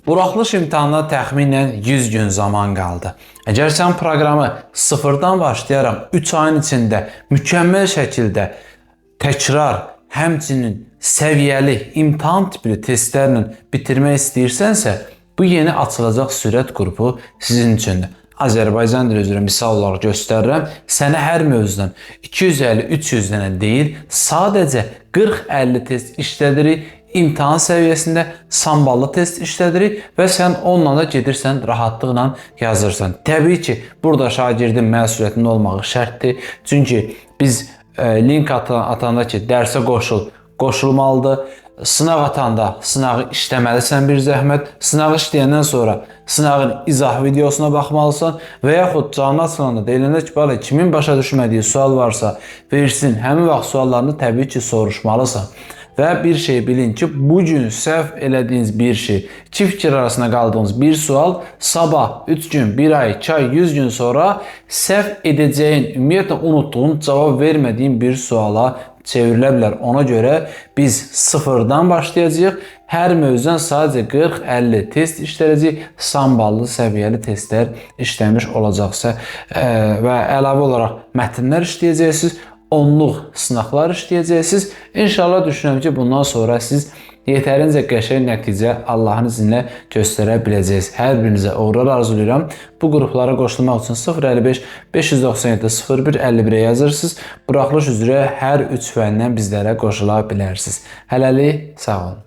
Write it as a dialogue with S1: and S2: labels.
S1: Buraxılış imtahanına təxminən 100 gün zaman qaldı. Əgər sən proqramı sıfırdan başlayaraq 3 ayın içində mükəmməl şəkildə təkrar, həmçinin səviyyəli imtahan tipli testlərlə bitirmək istəyirsənsə, bu yeni açılacaq sürət qrupu sizin üçündür. Azərbaycan dili üzrə misal olaraq göstərirəm. Sənə hər mövzudan 250-300 dənə deyil, sadəcə 40-50 test işlədirik. İmtahan səviyyəsində samballı test işlədirik və sən onunla da gedirsən, rahatlıqla yazırsan. Təbii ki, burada şagirdin məsuliyyətində olmağı şərtdir. Çünki biz link atanda ki, dərsə qoşulmalıdır. Sınaq atanda sınağı işləməlisən bir zəhmət. Sınağı işləyəndən sonra sınağın izah videosuna baxmalısan və yaxud canlı açılanda deyiləndə ki, bəli, kimin başa düşmədiyi sual varsa versin, həmin vaxt suallarını təbii ki, soruşmalısan. Və bir şey bilin ki, bugün səhv elədiyiniz bir şey, iki fikir arasında qaldığınız bir sual sabah, 3 gün, 1 ay, 2 ay, 100 gün sonra səhv edəcəyin, ümumiyyətlə unutduğun, cavab vermədiyin bir suala çevrilə bilər. Ona görə biz sıfırdan başlayacağıq. Hər mövzudan sadəcə 40-50 test işləyəcəyik. Samballı, səviyyəli testlər işləmiş olacaqsa və əlavə olaraq mətnlər işləyəcəksiniz. Onluq sınaqlar işləyəcəksiniz. İnşallah düşünürəm ki, bundan sonra siz yetərincə qəşəng nəticə Allahın izni ilə göstərə biləcəksiniz. Hər birinizə uğurlar arzulayıram. Bu qruplara qoşulmaq üçün 055 597 01 51-ə yazırsınız. Buraxılış üzrə hər 3 fəndən bizlərə qoşula bilərsiniz. Hələlik sağ olun.